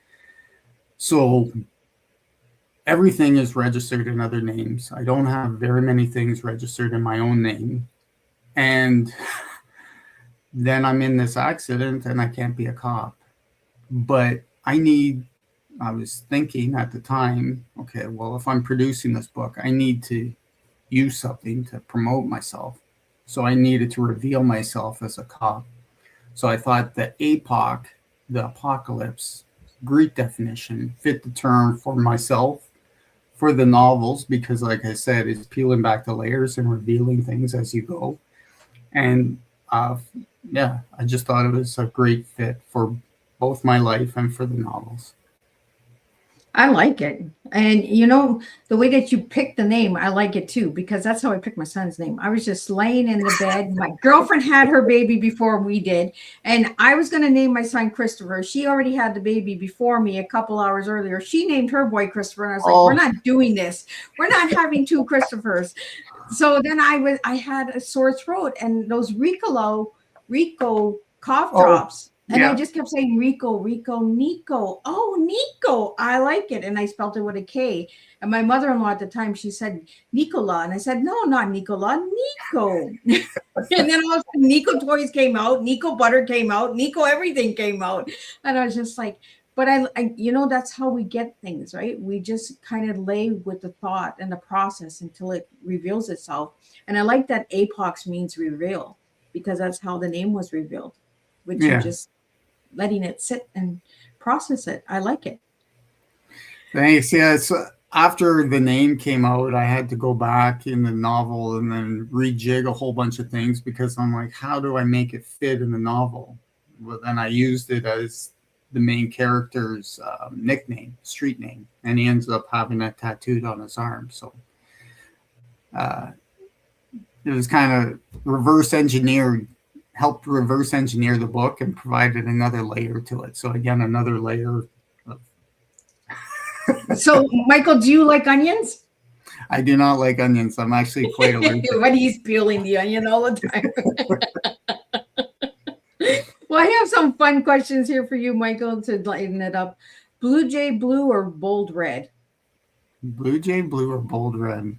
So everything is registered in other names. I don't have very many things registered in my own name. And then I'm in this accident and I can't be a cop. But I was thinking at the time, okay, well, if I'm producing this book, I need to use something to promote myself. So I needed to reveal myself as a cop. So I thought the APOC, the apocalypse, Greek definition, fit the term for myself, for the novels, because like I said, it's peeling back the layers and revealing things as you go. And I just thought it was a great fit for both my life and for the novels. I like it. And the way that you picked the name, I like it too, because that's how I picked my son's name. I was just laying in the bed. My girlfriend had her baby before we did. And I was going to name my son Christopher. She already had the baby before me a couple hours earlier. She named her boy Christopher. And I was like, we're not doing this. We're not having two Christophers. So then I had a sore throat and those Rico cough drops. And I just kept saying Rico, Nico. Oh, Nico. I like it. And I spelled it with a K. And my mother-in-law at the time, she said Nicola. And I said, no, not Nicola, Nico. And then all of a sudden, Nico toys came out. Nico butter came out. Nico everything came out. And I was just like, but I that's how we get things, right? We just kind of lay with the thought and the process until it reveals itself. And I like that APOX means reveal, because that's how the name was revealed, which you just letting it sit and process it. I like it. Thanks. Yeah. So after the name came out, I had to go back in the novel and then rejig a whole bunch of things, because I'm like, how do I make it fit in the novel? Well, then I used it as the main character's nickname, street name, and he ends up having that tattooed on his arm. So it was kind of helped reverse engineer the book and provided another layer to it. So again, another layer of So Michael, do you like onions? I do not like onions. I'm actually quite allergic. But he's peeling the onion all the time. Well, I have some fun questions here for you, Michael, to lighten it up. Blue Jay blue or bold red? Blue Jay blue or bold red?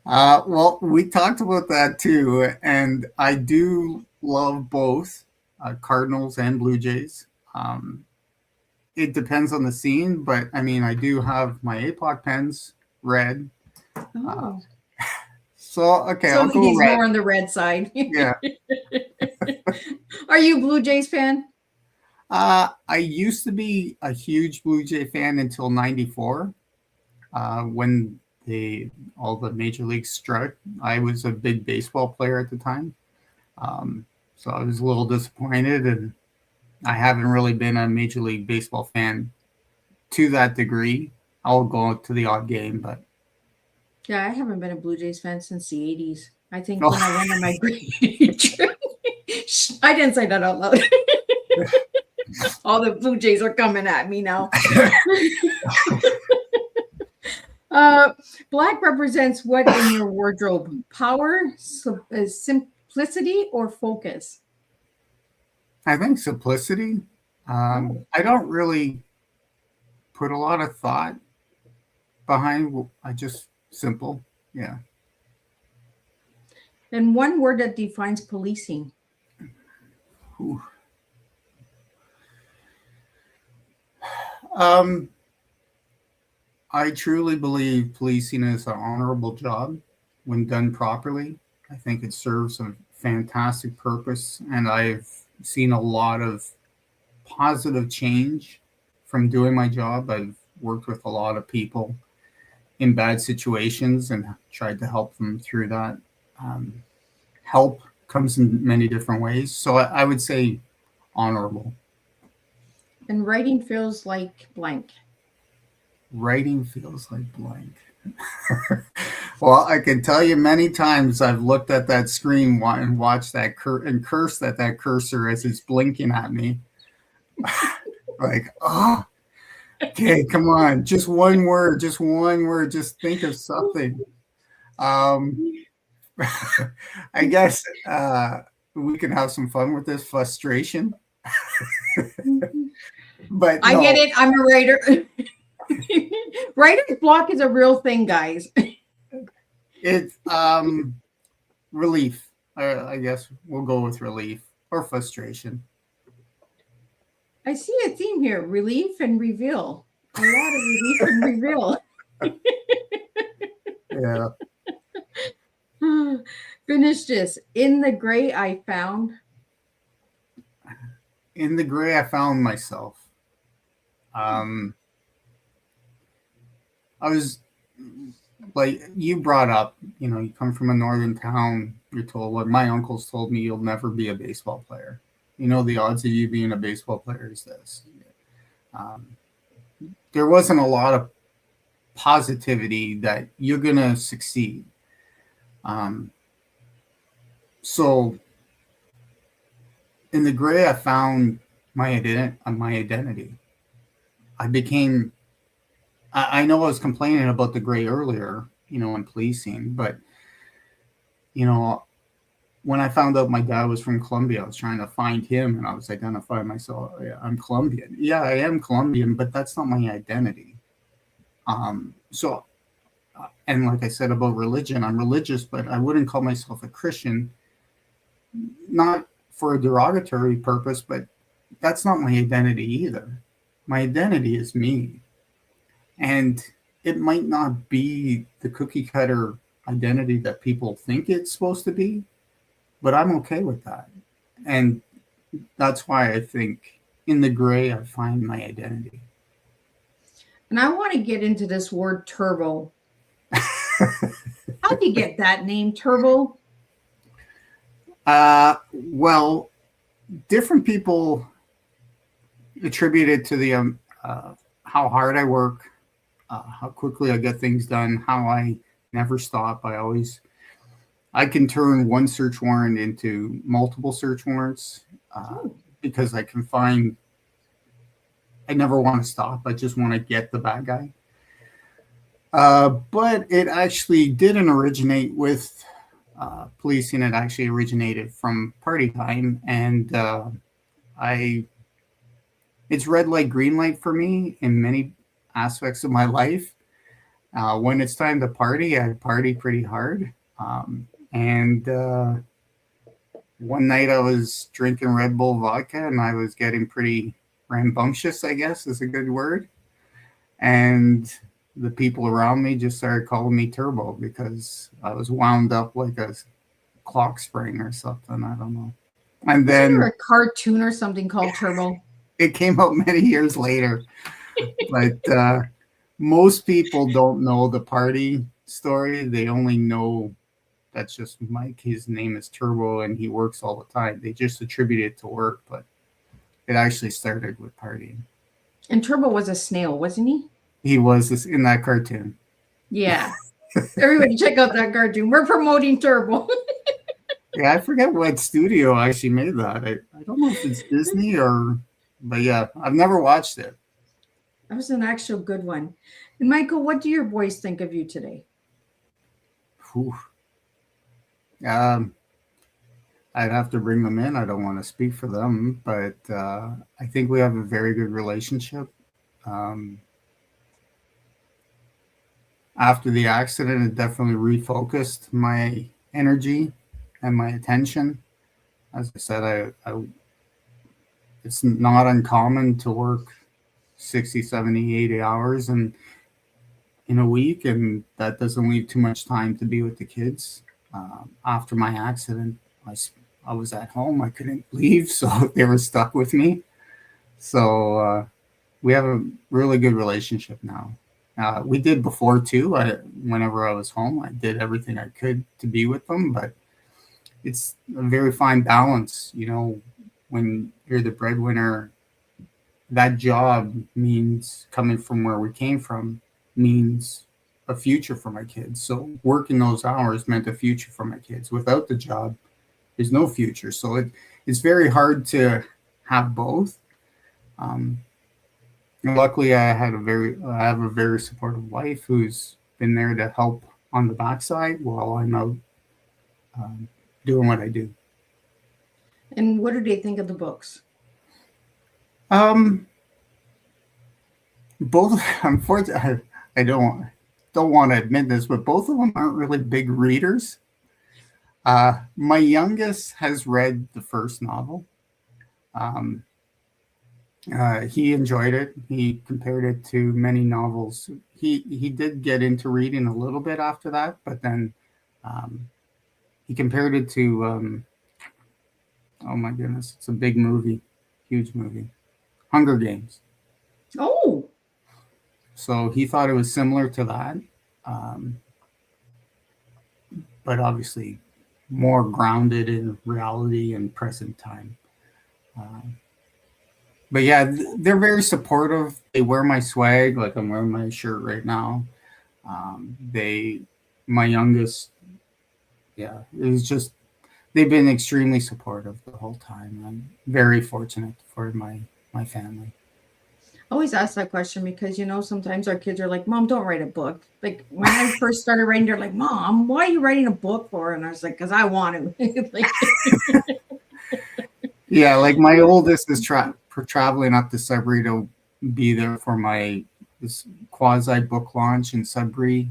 Well, we talked about that too, and I do love both Cardinals and Blue Jays. It depends on the scene, but I mean, I do have my APOC pens red. Oh. So I'll go he's red. More on the red side. Yeah. Are you a Blue Jays fan? I used to be a huge Blue Jay fan until '94, when all the major leagues struck. I was a big baseball player at the time, so I was a little disappointed, and I haven't really been a Major League Baseball fan to that degree. I'll go to the odd game, but Yeah, I haven't been a Blue Jays fan since the 80s. I think Oh. when I went on my great trip. I didn't say that out loud. All the Blue Jays are coming at me now. Black represents what in your wardrobe? Power, simplicity, or focus? I think simplicity. I don't really put a lot of thought behind. I just simple. Yeah. And one word that defines policing. Ooh. I truly believe policing is an honorable job when done properly. I think it serves a fantastic purpose, and I've seen a lot of positive change from doing my job. I've worked with a lot of people in bad situations and tried to help them through that. Help comes in many different ways. So I would say honorable. And writing feels like blank. Writing feels like blank. Well, I can tell you many times I've looked at that screen and watched that and cursed at that cursor as it's blinking at me. Like, oh, okay, come on, just one word, just think of something. I guess we can have some fun with this frustration. But I get it. I'm a writer. Writer's block is a real thing, guys. It's relief. I guess we'll go with relief or frustration. I see a theme here: relief and reveal. A lot of relief and reveal. Yeah. Finish this. In the gray, I found. In the gray, I found myself. I was like you brought up, you come from a northern town. You're told what my uncles told me, you'll never be a baseball player. The odds of you being a baseball player is this. There wasn't a lot of positivity that you're going to succeed. So in the gray, I found my identity. I know I was complaining about the gray earlier, in policing, but, when I found out my dad was from Colombia, I was trying to find him and I was identifying myself. Yeah, I'm Colombian. Yeah, I am Colombian, but that's not my identity. So, and like I said about religion, I'm religious, but I wouldn't call myself a Christian, not for a derogatory purpose, but that's not my identity either. My identity is me. And it might not be the cookie cutter identity that people think it's supposed to be, but I'm okay with that. And that's why I think in the gray, I find my identity. And I want to get into this word turbo. How'd you get that name, Turbo? Well, different people attribute it to the how hard I work, how quickly I get things done, how I never stop. I can turn one search warrant into multiple search warrants because I can find. I never want to stop. I just want to get the bad guy. But it actually didn't originate with policing. It actually originated from party time, and it's red light, green light for me in many aspects of my life. When it's time to party, I party pretty hard. And one night I was drinking Red Bull vodka, and I was getting pretty rambunctious, I guess is a good word. And the people around me just started calling me Turbo because I was wound up like a clock spring or something. I don't know. And then Isn't there a cartoon or something called Turbo? It came out many years later. But most people don't know the party story. They only know that's just Mike. His name is Turbo, and he works all the time. They just attribute it to work, but it actually started with partying. And Turbo was a snail, wasn't he? He was in that cartoon. Yeah. Everybody check out that cartoon. We're promoting Turbo. Yeah, I forget what studio actually made that. I don't know if it's Disney but yeah, I've never watched it. That was an actual good one. And Michael, what do your boys think of you today? Whew. I'd have to bring them in. I don't want to speak for them, but I think we have a very good relationship. After the accident, it definitely refocused my energy and my attention. As I said, it's not uncommon to work 60, 70, 80 hours in a week, and that doesn't leave too much time to be with the kids. After my accident, I was at home. I couldn't leave, so they were stuck with me. So we have a really good relationship now. We did before too. Whenever I was home, I did everything I could to be with them, but it's a very fine balance. When you're the breadwinner, that job means coming from where we came from means a future for my kids. So working those hours meant a future for my kids. Without the job, there's no future. So it's very hard to have both. Luckily, I have a very supportive wife who's been there to help on the backside while I'm out doing what I do. And what do they think of the books? Both, unfortunately, I don't want to admit this, but both of them aren't really big readers. My youngest has read the first novel. He enjoyed it. He compared it to many novels. He did get into reading a little bit after that, but then he compared it to oh my goodness, it's a big movie, huge movie, Hunger Games. Oh. So he thought it was similar to that, but obviously more grounded in reality and present time. But yeah, they're very supportive. They wear my swag, like I'm wearing my shirt right now. My youngest, yeah, it was just, they've been extremely supportive the whole time. I'm very fortunate for my family. I always ask that question because, sometimes our kids are like, Mom, don't write a book. Like when I first started writing, they're like, Mom, why are you writing a book for? And I was like, because I want to. Yeah, like my oldest is traveling up to Sudbury to be there for this quasi book launch in Sudbury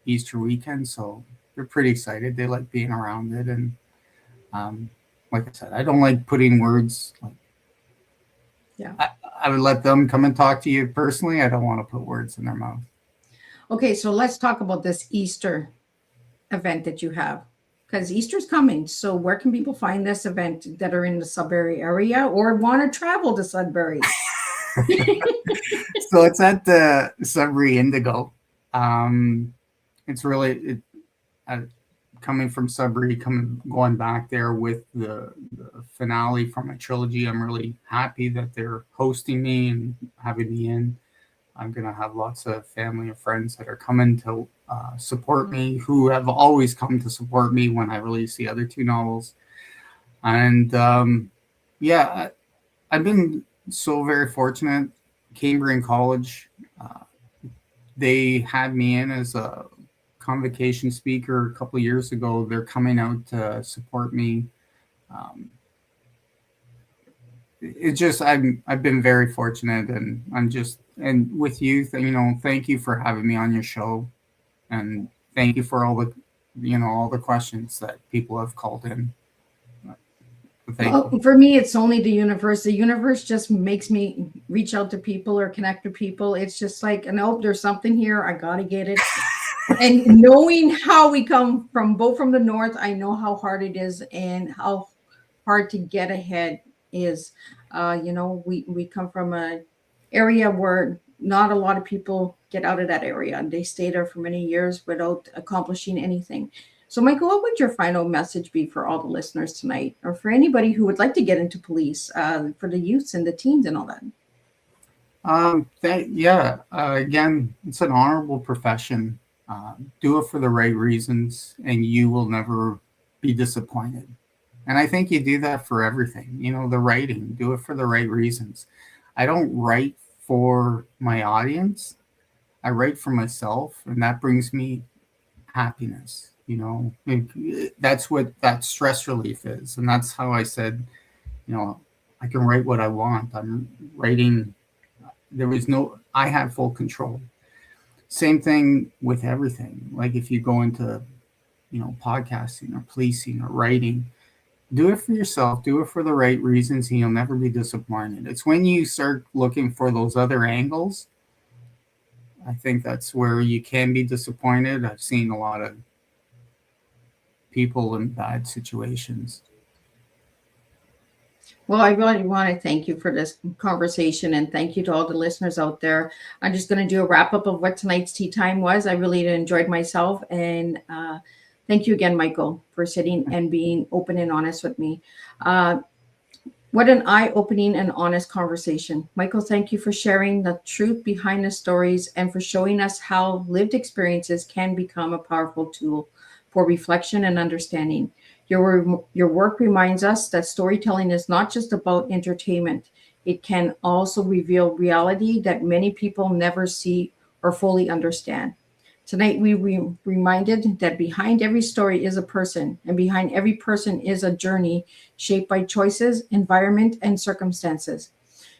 Easter weekend. So they're pretty excited. They like being around it. And like I said, I don't like putting words. Yeah. I would let them come and talk to you personally. I don't want to put words in their mouth. Okay, so let's talk about this Easter event that you have. Because Easter's coming. So where can people find this event that are in the Sudbury area or want to travel to Sudbury? So it's at the Sudbury Indigo. It's really coming from Sudbury, going back there with the finale from my trilogy. I'm really happy that they're hosting me and having me in. I'm going to have lots of family and friends that are coming to support me, who have always come to support me when I release the other two novels. And yeah, I've been so very fortunate. Cambrian College, they had me in as a convocation speaker a couple of years ago. They're coming out to support me. I've been very fortunate, and and with you, thank you for having me on your show, and thank you for all the questions that people have called in. Well, for me, it's only the universe. The universe just makes me reach out to people or connect to people. It's just like, nope, there's something here. I got to get it. And knowing how we come from the north, I know how hard it is and how hard to get ahead is. We come from an area where not a lot of people get out of that area, and they stay there for many years without accomplishing anything. So, Michael, what would your final message be for all the listeners tonight, or for anybody who would like to get into police, for the youths and the teens and all that? Again, it's an honorable profession. Do it for the right reasons, and you will never be disappointed. And I think you do that for everything. You know, the writing, do it for the right reasons. I don't write for my audience. I write for myself, and that brings me happiness. You know, that's what that stress relief is. And that's how I said, you know, I can write what I want. I'm writing. I have full control. Same thing with everything. Like if you go into, you know, podcasting or policing or writing, do it for yourself, do it for the right reasons, and you'll never be disappointed. It's when you start looking for those other angles, I think that's where you can be disappointed. I've seen a lot of people in bad situations. Well, I really want to thank you for this conversation, and thank you to all the listeners out there. I'm just going to do a wrap up of what tonight's tea time was. I really enjoyed myself, and thank you again, Michael, for sitting and being open and honest with me. What an eye-opening and honest conversation. Michael, thank you for sharing the truth behind the stories and for showing us how lived experiences can become a powerful tool for reflection and understanding. Your work reminds us that storytelling is not just about entertainment. It can also reveal reality that many people never see or fully understand. Tonight, we reminded that behind every story is a person, and behind every person is a journey shaped by choices, environment, and circumstances.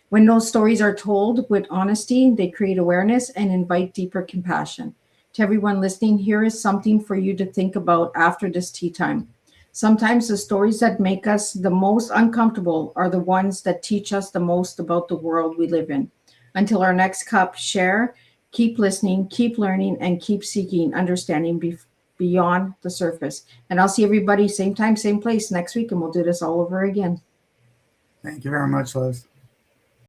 When those stories are told with honesty, they create awareness and invite deeper compassion. To everyone listening, here is something for you to think about after this tea time. Sometimes the stories that make us the most uncomfortable are the ones that teach us the most about the world we live in. Until our next cup, share, keep listening, keep learning, and keep seeking understanding beyond the surface. And I'll see everybody same time, same place next week, and we'll do this all over again. Thank you very much, Liz.